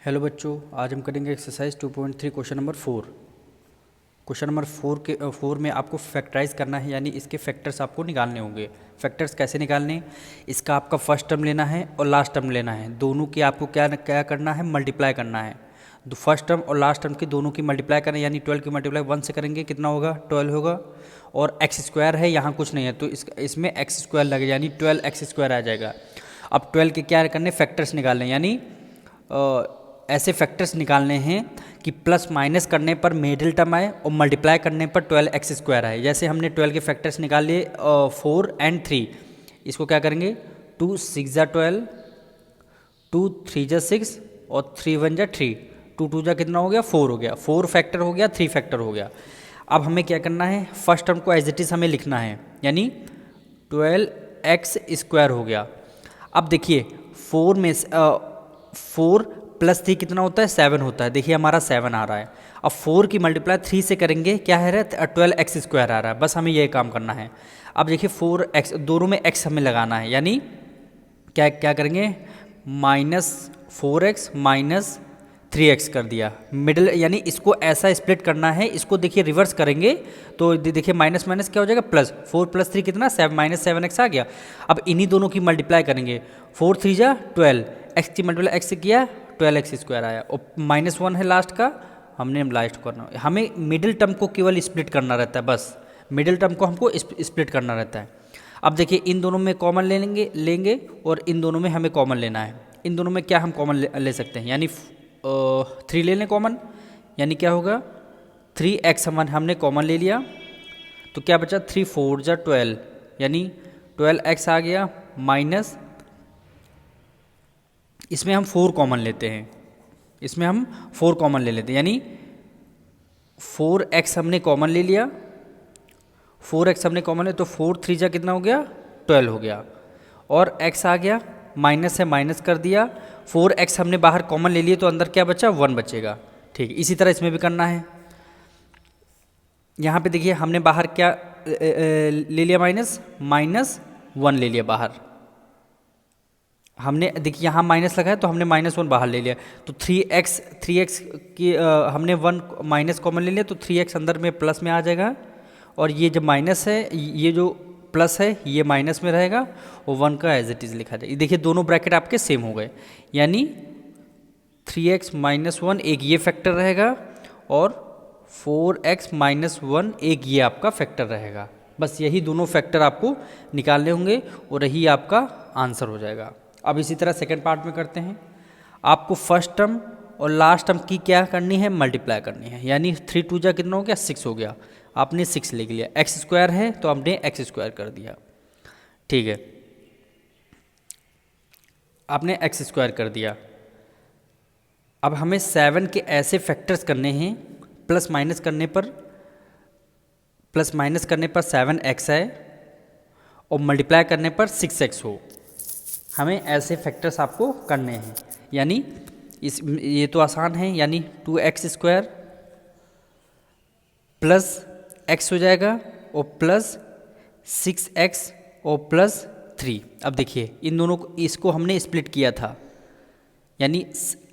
Hello बच्चों, आज हम करेंगे exercise 2.3 question number 4। Question number 4 में आपको फैक्टराइज करना है, यानी इसके फैक्टर्स आपको निकालने होंगे। फैक्टर्स कैसे निकालने? इसका आपका फर्स्ट टर्म लेना है और लास्ट टर्म लेना है। दोनों की आपको क्या क्या करना है? मल्टीप्लाई करना है। फर्स्ट टर्म और लास्ट टर्म की दोनों की मल्टीप्लाई करना है, यानी 12 की मल्टीप्लाई 1 से करेंगे, कितना होगा? 12 होगा। और एक्स स्क्वायर है, यहाँ कुछ नहीं है तो इसमें एक्स स्क्वायर लगेगा, यानी 12 एक्स स्क्वायर आ जाएगा। अब 12 के क्या करने? फैक्टर्स निकालने, यानी ऐसे फैक्टर्स निकालने हैं कि प्लस माइनस करने पर मिडिल टर्म आए और मल्टीप्लाई करने पर 12 एक्स स्क्वायर आए। जैसे हमने 12 के फैक्टर्स निकाल लिए 4 एंड 3, इसको क्या करेंगे? 2 6 जा 12, 2 3 जा 6 और 3 1 जा 3, 2 2 जा कितना हो गया? 4 हो गया। 4 फैक्टर हो गया, 3 फैक्टर हो गया। अब हमें क्या करना है? फर्स्ट टर्म को एज इट इज़ हमें लिखना है, यानी 12 एक्स स्क्वायर हो गया। अब देखिए 4 में 4 प्लस 3 कितना होता है? 7 होता है। देखिए हमारा 7 आ रहा है। अब 4 की मल्टीप्लाई 3 से करेंगे, क्या है? 12 एक्स स्क्वायर आ रहा है। बस हमें ये काम करना है। अब देखिए 4 एक्स, दोनों में एक्स हमें लगाना है, यानी क्या क्या करेंगे? -4x माइनस 3x कर दिया मिडिल, यानी इसको ऐसा स्प्लिट करना है। इसको देखिए रिवर्स करेंगे तो देखिए माइनस माइनस क्या हो जाएगा? प्लस। 4 प्लस 3 कितना? -7x आ गया। अब इन्हीं दोनों की मल्टीप्लाई करेंगे। 4 3 जा 12, एक्स की मल्टीप्लाई एक्स से किया, 12 एक्स स्क्वायर आया। और -1 है लास्ट का, हमने लास्ट करना, हमें मिडिल टर्म को केवल स्प्लिट करना रहता है। बस मिडिल टर्म को हमको स्प्लिट करना रहता है। अब देखिए इन दोनों में कॉमन लेंगे और इन दोनों में हमें कॉमन लेना है। इन दोनों में क्या हम कॉमन ले सकते हैं? यानी 3 ले लें कॉमन, यानी क्या होगा? 3x हमने कॉमन ले लिया तो क्या बचा? 3 4 जा 12, यानी 12x आ गया, माइनस इसमें हम 4 कॉमन लेते हैं, इसमें हम 4 कॉमन ले लेते हैं, यानी 4x हमने कॉमन ले लिया। 4x हमने कॉमन ले तो 4 3 जा कितना हो गया? 12 हो गया। और x आ गया, माइनस है माइनस कर दिया। 4x हमने बाहर कॉमन ले लिए तो अंदर क्या बचा? 1 बचेगा। ठीक है, इसी तरह इसमें भी करना है। यहाँ पे देखिए हमने बाहर क्या ले लिया? -1 ले लिया बाहर। हमने देखिए यहाँ माइनस लगा है तो हमने -1 बाहर ले लिया, तो 3x की हमने 1 माइनस कॉमन ले लिया तो 3x अंदर में प्लस में आ जाएगा। और ये जो माइनस है, ये जो प्लस है, ये माइनस में रहेगा और 1 का एज इट इज़ लिखा जाए। देखिए दोनों ब्रैकेट आपके सेम हो गए, यानी 3x - 1 एक ये फैक्टर रहेगा और 4x - 1 एक ये आपका फैक्टर रहेगा। बस यही दोनों फैक्टर आपको निकालने होंगे और यही आपका आंसर हो जाएगा। अब इसी तरह सेकंड पार्ट में करते हैं। आपको फर्स्ट टर्म और लास्ट टर्म की क्या करनी है? मल्टीप्लाई करनी है, यानी 3 2 जा कितना हो गया? 6 हो गया। आपने 6 लिख लिया, एक्स स्क्वायर है तो हमने एक्स स्क्वायर कर दिया। ठीक है, आपने एक्स स्क्वायर कर दिया। अब हमें 7 के ऐसे फैक्टर्स करने हैं, प्लस माइनस करने पर 7x है और मल्टीप्लाई करने पर 6x हो। हमें ऐसे फैक्टर्स आपको करने हैं, यानी ये तो आसान है, यानी 2x स्क्वायर प्लस x हो जाएगा और प्लस 6x और प्लस 3। अब देखिए इन दोनों को, इसको हमने स्प्लिट किया था, यानी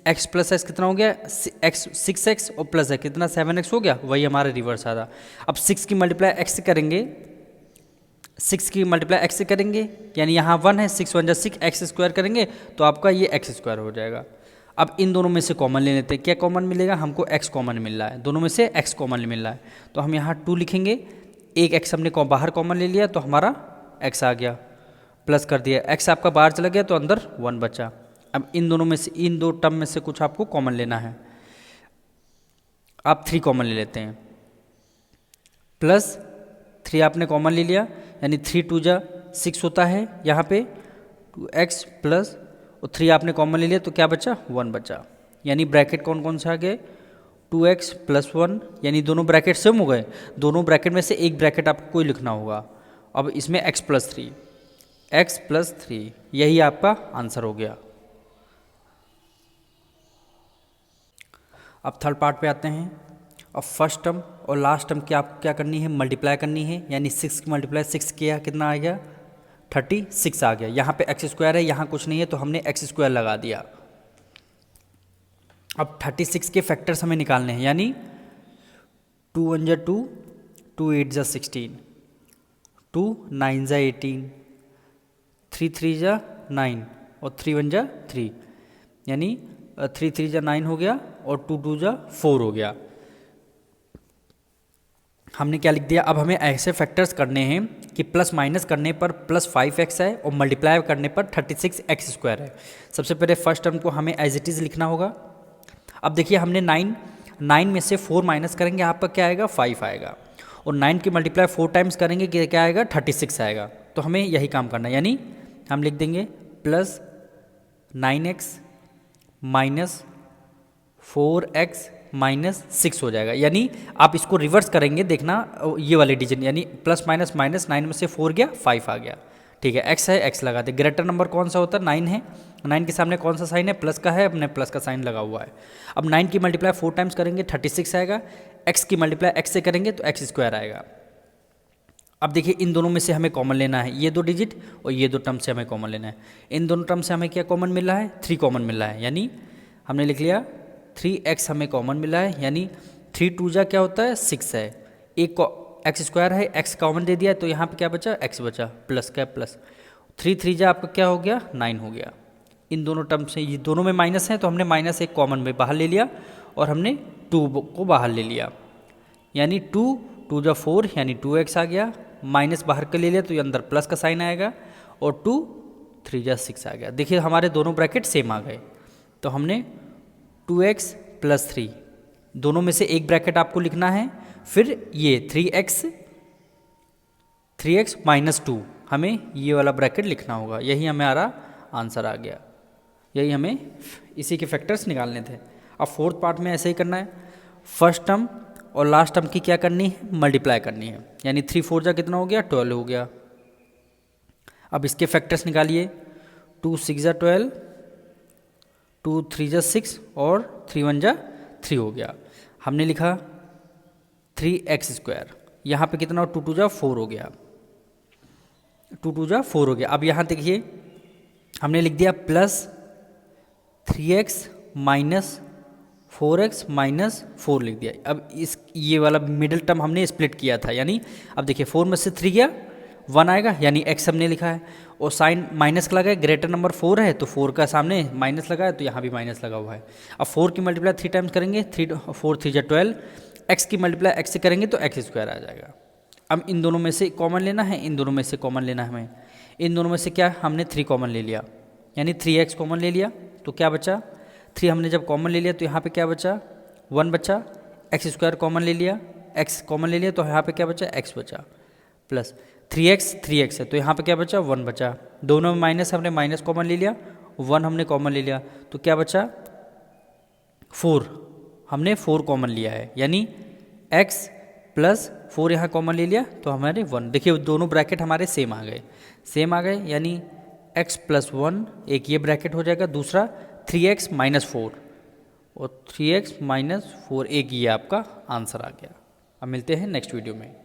x प्लस x कितना हो गया? 6x और प्लस x कितना? 7x हो गया। वही हमारा रिवर्स आ रहा। अब 6 की मल्टीप्लाई x से करेंगे, 6 की मल्टीप्लाई x से करेंगे, यानी यहाँ 1 है, 6 1 जा 6, एक्स स्क्वायर करेंगे तो आपका ये एक्स स्क्वायर हो जाएगा। अब इन दोनों में से कॉमन ले लेते हैं। क्या कॉमन मिलेगा? हमको x कॉमन मिल रहा है, दोनों में से x कॉमन मिल रहा है, तो हम यहाँ 2 लिखेंगे। एक x हमने बाहर कॉमन ले लिया तो हमारा x आ गया, प्लस कर दिया, x आपका बाहर चला गया तो अंदर 1 बचा। अब इन दोनों में से, इन दो टर्म में से कुछ आपको कॉमन लेना है। आप 3 कॉमन ले लेते हैं, प्लस 3 आपने कॉमन ले लिया, यानी 3 2 जा 6 होता है। यहाँ पे 2x प्लस और 3 आपने कॉमन ले लिया तो क्या बचा? 1 बचा। यानी ब्रैकेट कौन कौन से आ गए? 2x + 1, यानी दोनों ब्रैकेट सेम हो गए। दोनों ब्रैकेट में से एक ब्रैकेट आपको कोई लिखना होगा। अब इसमें x + 3, यही आपका आंसर हो गया। अब थर्ड पार्ट पे आते हैं। अब फर्स्ट टर्म और लास्ट टर्म की आपको क्या करनी है? मल्टीप्लाई करनी है, यानी 6 की मल्टीप्लाई 6 किया, कितना आ गया? 36 आ गया। यहाँ पे एक्स स्क्वायर है, यहाँ कुछ नहीं है तो हमने एक्स स्क्वायर लगा दिया। अब 36 के फैक्टर्स हमें निकालने हैं, यानी 2 1 जा 2, 2 8 जा 16, 2 9 जा 18, 3 3 जा 9 और 3 1 जा 3, यानी 3 3 जा 9 हो गया और 2 2 जा 4 हो गया। हमने क्या लिख दिया, अब हमें ऐसे फैक्टर्स करने हैं कि प्लस माइनस करने पर प्लस 5x है और मल्टीप्लाई करने पर 36x² है। सबसे पहले फर्स्ट टर्म को हमें एज इट इज़ लिखना होगा। अब देखिए हमने 9 में से 4 माइनस करेंगे, आपका क्या आएगा 5 आएगा, और 9 की मल्टीप्लाई 4 टाइम्स करेंगे क्या आएगा 36 आएगा। तो हमें यही काम करना है, यानी हम लिख देंगे plus 9x minus 4x minus 6 हो जाएगा। यानी आप इसको रिवर्स करेंगे, देखना ये वाले डिजिट, यानी प्लस माइनस माइनस, 9 में से 4 गया 5 आ गया। ठीक है, x है, x लगा दे। ग्रेटर नंबर कौन सा होता है 9 है, 9 के सामने कौन सा साइन है प्लस का है, अपने प्लस का साइन लगा हुआ है। अब 9 की मल्टीप्लाई 4 टाइम्स करेंगे 36 आएगा, x की मल्टीप्लाई x से करेंगे तो x² आएगा। अब देखिए इन दोनों में से हमें कॉमन लेना है, ये दो डिजिट और ये दो टर्म से हमें कॉमन लेना है। इन दोनों टर्म से हमें क्या कॉमन मिल रहा है 3 कॉमन मिल रहा है, यानी हमने लिख लिया 3x हमें कॉमन मिला है, यानी 3 2 जा क्या होता है 6 है, एक x² है, x कॉमन दे दिया तो यहाँ पे क्या बचा x बचा, प्लस क्या प्लस 3 3 जा आपका क्या हो गया 9 हो गया। इन दोनों टर्म से ये दोनों में माइनस है तो हमने माइनस एक कॉमन में बाहर ले लिया और हमने 2 को बाहर ले लिया, यानी 2 2 जा 4 यानी 2x आ गया, माइनस बाहर के ले लिया तो ये अंदर प्लस का साइन आएगा और 2 3 जा 6 आ गया। देखिए हमारे दोनों ब्रैकेट सेम आ गए। तो हमने 2x प्लस 3 दोनों में से एक ब्रैकेट आपको लिखना है, फिर ये 3x माइनस 2 हमें ये वाला ब्रैकेट लिखना होगा। यही हमारा आंसर आ गया, यही हमें इसी के फैक्टर्स निकालने थे। अब फोर्थ पार्ट में ऐसे ही करना है, फर्स्ट टर्म और लास्ट टर्म की क्या करनी है मल्टीप्लाई करनी है, यानी 3 4 जा कितना हो गया 12 हो गया। अब इसके फैक्टर्स निकालिए, 2 6 जा 12, 2 3 जा 6 और 3 1 जा 3 हो गया। हमने लिखा 3x², यहाँ पे कितना 2 2 जा 4 हो गया, 2 2 जा 4 हो गया। अब यहाँ देखिए हमने लिख दिया plus 3x minus 4x minus 4 लिख दिया। अब इस ये वाला मिडिल टर्म हमने स्प्लिट किया था, यानी अब देखिए 4 में से 3 गया 1 आएगा, यानी x हमने लिखा है और साइन माइनस का लगा है, ग्रेटर नंबर 4 है तो 4 का सामने माइनस लगा है तो यहाँ भी माइनस लगा हुआ है। अब 4 की मल्टीप्लाई 3 टाइम्स करेंगे, 4 3 जा 12, x की मल्टीप्लाई x से करेंगे तो x² आ जाएगा। अब इन दोनों में से कॉमन लेना है, इन दोनों में से कॉमन लेना है हमें, इन दोनों में से क्या हमने 3 कॉमन ले लिया, यानी 3x कॉमन ले लिया तो क्या बचा 3 हमने जब कॉमन ले लिया तो यहाँ पे क्या बचा 1 बचा, x² कॉमन ले लिया, x कॉमन ले लिया तो यहाँ पे क्या बचा x बचा, प्लस 3x है तो यहाँ पे क्या बचा 1 बचा, दोनों में माइनस हमने माइनस कॉमन ले लिया, 1 हमने कॉमन ले लिया तो क्या बचा 4, हमने 4 कॉमन लिया है, यानी x प्लस 4 यहाँ कॉमन ले लिया तो हमारे 1। देखिए दोनों ब्रैकेट हमारे सेम आ गए, यानी x प्लस 1 एक ये ब्रैकेट हो जाएगा, दूसरा 3x माइनस 4 और 3x माइनस 4 एक ये आपका आंसर आ गया। अब मिलते हैं नेक्स्ट वीडियो में।